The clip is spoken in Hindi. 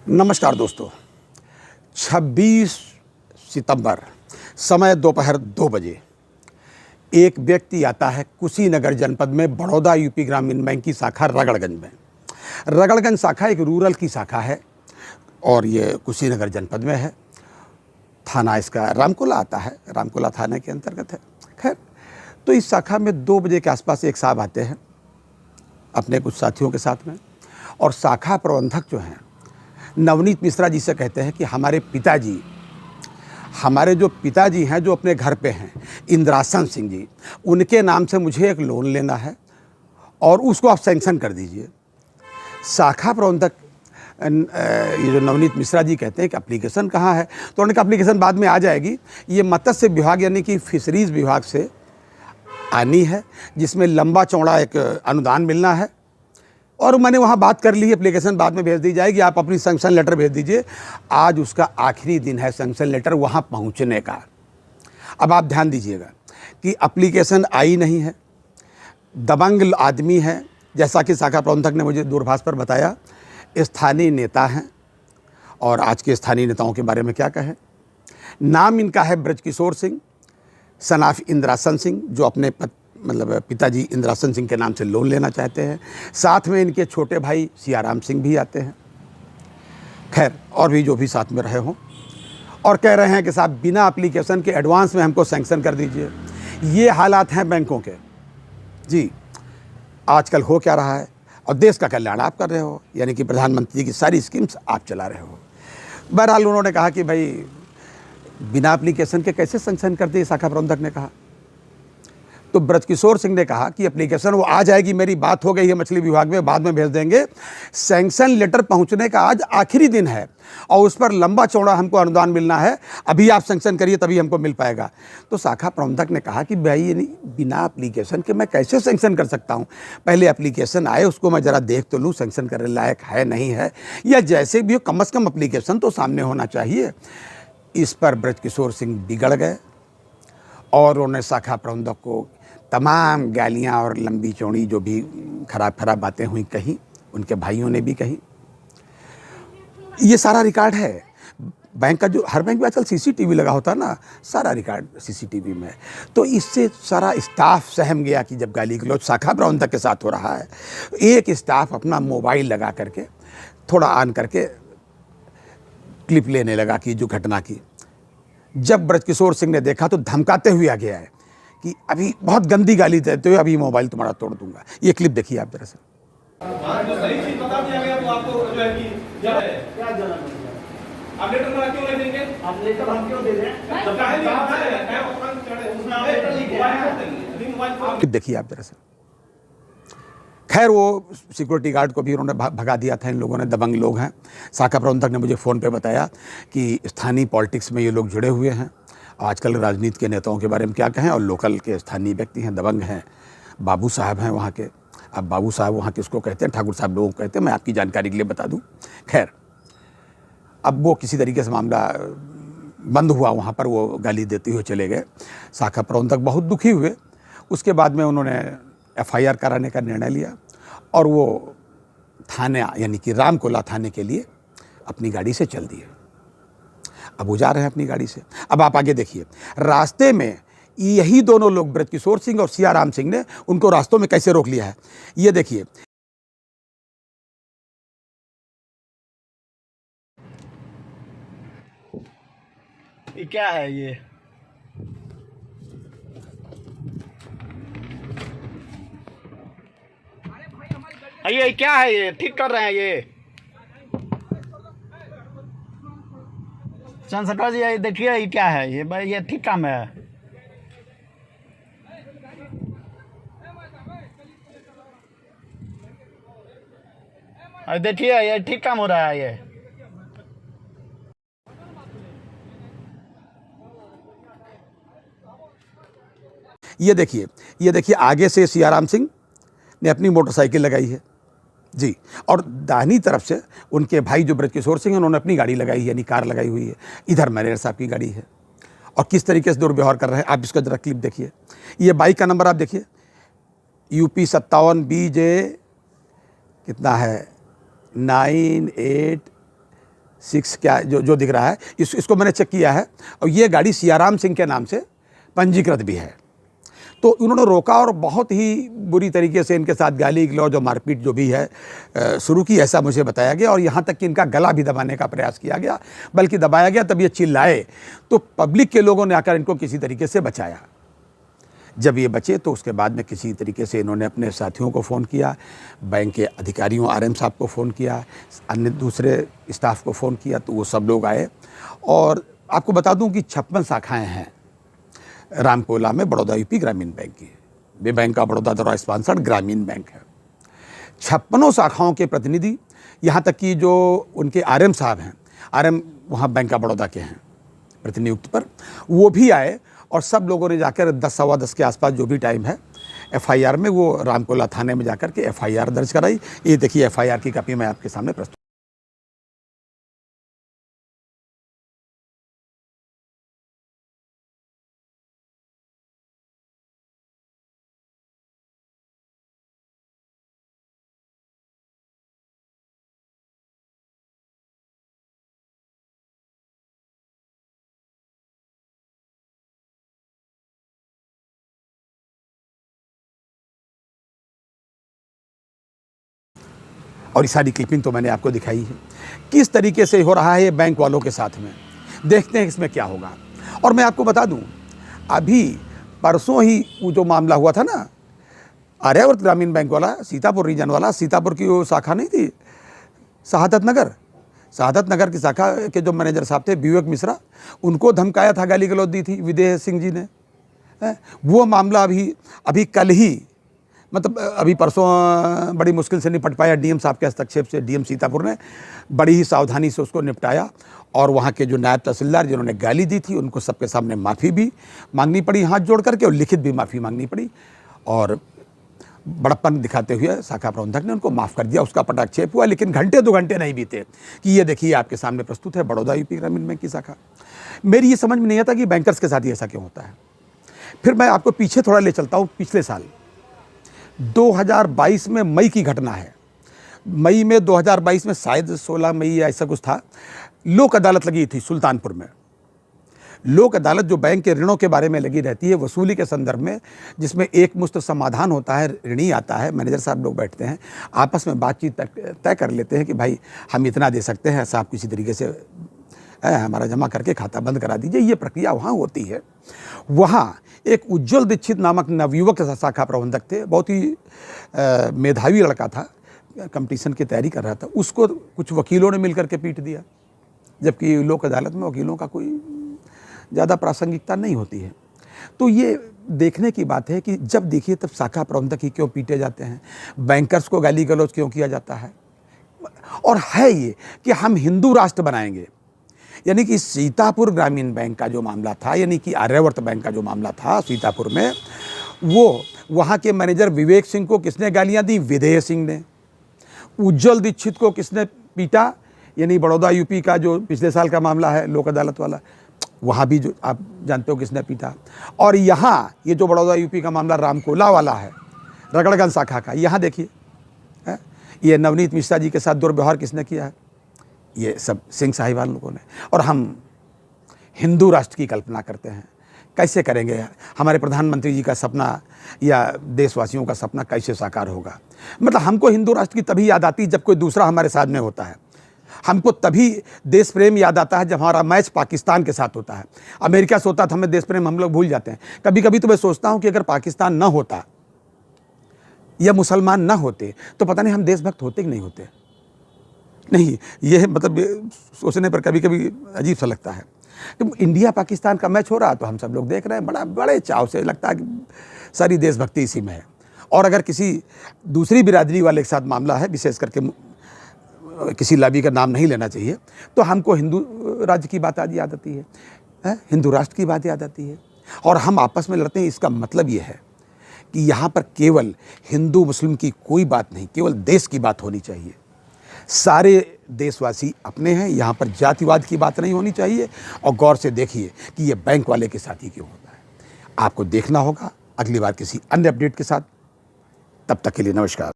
नमस्कार दोस्तों। 26 सितंबर समय दोपहर 2 बजे एक व्यक्ति आता है कुशीनगर जनपद में बड़ौदा यूपी ग्रामीण बैंक की शाखा रगड़गंज में। रगड़गंज शाखा एक रूरल की शाखा है और ये कुशीनगर जनपद में है। थाना इसका रामकोला आता है, रामकोला थाने के अंतर्गत है। खैर, तो इस शाखा में 2 बजे के आसपास एक साहब आते हैं अपने कुछ साथियों के साथ में, और शाखा प्रबंधक जो हैं नवनीत मिश्रा जी से कहते हैं कि हमारे जो पिताजी हैं जो अपने घर पे हैं, इंद्रासन सिंह जी, उनके नाम से मुझे एक लोन लेना है और उसको आप सैंक्शन कर दीजिए। शाखा प्रबंधक ये जो नवनीत मिश्रा जी कहते हैं कि एप्लीकेशन कहाँ है, तो उन्होंने कहा एप्लीकेशन बाद में आ जाएगी, ये मत्स्य विभाग यानी कि फिशरीज़ विभाग से आनी है, जिसमें लंबा चौड़ा एक अनुदान मिलना है, और मैंने वहाँ बात कर ली है, एप्लीकेशन बाद में भेज दी जाएगी, आप अपनी सैंक्शन लेटर भेज दीजिए। आज उसका आखिरी दिन है सैंक्शन लेटर वहाँ पहुँचने का। अब आप ध्यान दीजिएगा कि एप्लीकेशन आई नहीं है, दबंग आदमी है, जैसा कि शाखा प्रबंधक ने मुझे दूरभाष पर बताया, स्थानीय नेता हैं। और आज के स्थानीय नेताओं के बारे में क्या कहें। नाम इनका है ब्रजकिशोर सिंह, सनाफ इंद्रासन सिंह, जो अपने पिताजी इंद्रासन सिंह के नाम से लोन लेना चाहते हैं। साथ में इनके छोटे भाई सियाराम सिंह भी आते हैं। खैर, और भी जो भी साथ में रहे हों, और कह रहे हैं कि साहब बिना एप्लीकेशन के एडवांस में हमको सैंक्शन कर दीजिए। ये हालात हैं बैंकों के जी। आजकल हो क्या रहा है, और देश का कल्याण आप कर रहे हो, यानी कि प्रधानमंत्री की सारी स्कीम्स आप चला रहे हो। बहरहाल उन्होंने कहा कि भाई बिना एप्लीकेशन के कैसे सैंक्शन कर दिए, शाखा प्रबंधक ने कहा। तो ब्रजकिशोर सिंह ने कहा कि एप्लीकेशन वो आ जाएगी, मेरी बात हो गई है मछली विभाग में, बाद में भेज देंगे। सैंक्शन लेटर पहुंचने का आज आखिरी दिन है और उस पर लंबा चौड़ा हमको अनुदान मिलना है, अभी आप सैंक्शन करिए तभी हमको मिल पाएगा। तो शाखा प्रबंधक ने कहा कि भाई ये बिना एप्लीकेशन के मैं कैसे सैंक्शन कर सकता हूँ, पहले एप्लीकेशन आए उसको मैं ज़रा देख तो लूँ सैंक्शन करने लायक है नहीं है, या जैसे भी हो कम से कम एप्लीकेशन तो सामने होना चाहिए। इस पर ब्रजकिशोर सिंह बिगड़ गए और उन्होंने शाखा प्रबंधक को तमाम गालियाँ और लंबी चौड़ी जो भी खराब बातें हुई कही, उनके भाइयों ने भी कही। ये सारा रिकॉर्ड है बैंक का, जो हर बैंक में आजकल सीसीटीवी लगा होता है ना, सारा रिकॉर्ड सीसीटीवी में। तो इससे सारा स्टाफ सहम गया कि जब गाली गलौज शाखा प्रबंधक के साथ हो रहा है, एक स्टाफ अपना मोबाइल लगा करके थोड़ा ऑन करके क्लिप लेने लगा कि जो घटना की। जब ब्रजकिशोर सिंह ने देखा तो धमकाते हुए आ गया है कि अभी बहुत गंदी गाली देते हुए अभी मोबाइल तुम्हारा तोड़ दूंगा। ये क्लिप देखिए आप जरा से। जो सही चीज बता दिया गया तो आपको जो है कि क्या है, क्या जलन है, आप लेटर बना क्यों नहीं देंगे, आप लेटर हम क्यों दे रहे हैं, जब चाहे नहीं आता है उसमें आप लेटर लिख के मोबाइल देखिए आप जरा से। खैर, वो सिक्योरिटी गार्ड को भी उन्होंने भगा दिया था। इन लोगों ने, दबंग लोग हैं। शाखा प्रबंधक ने मुझे फ़ोन पे बताया कि स्थानीय पॉलिटिक्स में ये लोग जुड़े हुए हैं। आजकल राजनीति के नेताओं के बारे में क्या कहें, और लोकल के स्थानीय व्यक्ति हैं, दबंग हैं, बाबू साहब हैं वहाँ के। अब बाबू साहब वहाँ किसको कहते हैं, ठाकुर साहब लोगों को कहते हैं, मैं आपकी जानकारी के लिए बता दूँ। खैर, अब वो किसी तरीके से मामला बंद हुआ, वहाँ पर वो गाली देते हुए चले गए। शाखा प्रबंधक बहुत दुखी हुए। उसके बाद में उन्होंने FIR कराने का निर्णय लिया और वो थाने यानी कि रामकोला थाने के लिए अपनी गाड़ी से चल दिए। अब वो जा रहे हैं अपनी गाड़ी से। अब आप आगे देखिए, रास्ते में यही दोनों लोग ब्रजकिशोर सिंह और सियाराम सिंह ने उनको रास्तों में कैसे रोक लिया है, ये देखिए। ये क्या है ये क्या है, ये ठीक कर रहे हैं ये चंद्रशेखर जी, ये देखिए ये क्या है, ये भाई ये ठीक काम है। अरे देखिए ये ठीक काम हो रहा है ये देखिए आगे से सियाराम सिंह ने अपनी मोटरसाइकिल लगाई है जी, और दाहिनी तरफ से उनके भाई जो ब्रजकिशोर सिंह हैं, उन्होंने अपनी गाड़ी लगाई है, यानी कार लगाई हुई है। इधर मैनेजर साहब की गाड़ी है, और किस तरीके से दुर्व्यवहार कर रहे हैं आप इसका जरा क्लिप देखिए। ये बाइक का नंबर आप देखिए, UP 57 BJ कितना है 98 6 क्या जो दिख रहा है, इसको मैंने चेक किया है और ये गाड़ी सियाराम सिंह के नाम से पंजीकृत भी है। तो उन्होंने रोका और बहुत ही बुरी तरीके से इनके साथ गाली गलौज और मारपीट जो भी है शुरू की, ऐसा मुझे बताया गया। और यहाँ तक कि इनका गला भी दबाने का प्रयास किया गया, बल्कि दबाया गया। तब ये चिल्लाए तो पब्लिक के लोगों ने आकर इनको किसी तरीके से बचाया। जब ये बचे तो उसके बाद में किसी तरीके से इन्होंने अपने साथियों को फ़ोन किया, बैंक के अधिकारियों RM साहब को फ़ोन किया, अन्य दूसरे स्टाफ को फ़ोन किया, तो वो सब लोग आए। और आपको बता दूं कि 56 शाखाएं हैं रामकोला में, बड़ौदा यूपी ग्रामीण बैंक की। ये बैंक का बड़ौदा द्वारा स्पॉन्सर्ड ग्रामीण बैंक है। 56 शाखाओं के प्रतिनिधि, यहाँ तक कि जो उनके RM साहब हैं, RM वहाँ बैंक का बड़ौदा के हैं प्रतिनियुक्त पर, वो भी आए। और सब लोगों ने जाकर 10 सवा 10 के आसपास जो भी टाइम है, FIR में वो रामकोला थाने में जाकर के FIR दर्ज कराई। ये देखिए FIR की कॉपी मैं आपके सामने प्रस्तुत। और ये सारी क्लिपिंग तो मैंने आपको दिखाई है, किस तरीके से हो रहा है ये बैंक वालों के साथ में। देखते हैं इसमें क्या होगा। और मैं आपको बता दूं, अभी परसों ही वो जो मामला हुआ था ना, आर्यावर्त ग्रामीण बैंक वाला, सीतापुर रीजन वाला, सीतापुर की वो शाखा नहीं थी, शहादत नगर की शाखा के जो मैनेजर साहब थे विवेक मिश्रा, उनको धमकाया था, गाली गलौज दी थी विदेह सिंह जी ने। वो मामला अभी कल ही, मतलब अभी परसों बड़ी मुश्किल से निपट पाया DM साहब के हस्तक्षेप से। DM सीतापुर ने बड़ी ही सावधानी से उसको निपटाया। और वहाँ के जो नायब तहसीलदार जिन्होंने गाली दी थी, उनको सबके सामने माफ़ी भी मांगनी पड़ी हाथ जोड़ करके, और लिखित भी माफ़ी मांगनी पड़ी। और बड़प्पन दिखाते हुए शाखा प्रबंधक ने उनको माफ़ कर दिया, उसका पटाक्षेप हुआ। लेकिन घंटे 2 घंटे नहीं बीते कि ये देखिए आपके सामने प्रस्तुत है बड़ौदा यूपी ग्रामीण बैंक की शाखा। मेरी ये समझ में नहीं आता कि बैंकर्स के साथ ही ऐसा क्यों होता है। फिर मैं आपको पीछे थोड़ा ले चलता हूँ। पिछले साल 2022 में मई की घटना है। मई में 2022 में शायद 16 मई या ऐसा कुछ था, लोक अदालत लगी थी सुल्तानपुर में। लोक अदालत जो बैंक के ऋणों के बारे में लगी रहती है, वसूली के संदर्भ में, जिसमें एक मुश्त समाधान होता है, ऋणी आता है, मैनेजर साहब लोग बैठते हैं, आपस में बातचीत तय कर लेते हैं कि भाई हम इतना दे सकते हैं, ऐसा आप किसी तरीके से हमारा जमा करके खाता बंद करा दीजिए। ये प्रक्रिया वहाँ होती है। वहाँ एक उज्जवल दीक्षित नामक नवयुवक शाखा प्रबंधक थे, बहुत ही मेधावी लड़का था, कंपटीशन की तैयारी कर रहा था। उसको कुछ वकीलों ने मिलकर के पीट दिया, जबकि लोक अदालत में वकीलों का कोई ज़्यादा प्रासंगिकता नहीं होती है। तो ये देखने की बात है कि जब देखिए तब शाखा प्रबंधक ही क्यों पीटे जाते हैं, बैंकर्स को गाली गलौज क्यों किया जाता है। और है ये कि हम हिंदू राष्ट्र बनाएंगे, यानी कि सीतापुर ग्रामीण बैंक का जो मामला था, यानी कि आर्यावर्त बैंक का जो मामला था सीतापुर में, वो वहाँ के मैनेजर विवेक सिंह को किसने गालियाँ दी? विदेह सिंह ने। उज्जवल दीक्षित को किसने पीटा? यानी बड़ौदा यूपी का जो पिछले साल का मामला है लोक अदालत वाला, वहाँ भी जो आप जानते हो किसने पीटा। और यहाँ ये जो बड़ौदा यूपी का मामला रामकोला वाला है, रगड़गंज शाखा का, यहाँ देखिए ये नवनीत मिश्रा जी के साथ दुर्व्यवहार किसने किया है? ये सब सिंह साहिबान लोगों ने। और हम हिंदू राष्ट्र की कल्पना करते हैं, कैसे करेंगे यार? हमारे प्रधानमंत्री जी का सपना या देशवासियों का सपना कैसे साकार होगा? मतलब हमको हिंदू राष्ट्र की तभी याद आती है जब कोई दूसरा हमारे साथ में होता है। हमको तभी देश प्रेम याद आता है जब हमारा मैच पाकिस्तान के साथ होता है। अमेरिका से होता था, हमें देश प्रेम हम लोग भूल जाते हैं। कभी कभी तो मैं सोचता हूँ कि अगर पाकिस्तान ना होता या मुसलमान ना होते तो पता नहीं हम देशभक्त होते कि नहीं होते। नहीं, ये मतलब सोचने पर कभी कभी अजीब सा लगता है। तो इंडिया पाकिस्तान का मैच हो रहा तो हम सब लोग देख रहे हैं, बड़े चाव से, लगता है कि सारी देशभक्ति इसी में है। और अगर किसी दूसरी बिरादरी वाले के साथ मामला है, विशेष करके किसी लॉबी का नाम नहीं लेना चाहिए, तो हमको हिंदू राज्य की बात याद आती है, हिंदू राष्ट्र की बात याद आती है। और हम आपस में लड़ते हैं। इसका मतलब ये है कि यहाँ पर केवल हिंदू मुस्लिम की कोई बात नहीं, केवल देश की बात होनी चाहिए। सारे देशवासी अपने हैं, यहाँ पर जातिवाद की बात नहीं होनी चाहिए। और गौर से देखिए कि ये बैंक वाले के साथ ही क्यों होता है। आपको देखना होगा अगली बार किसी अन्य अपडेट के साथ। तब तक के लिए नमस्कार।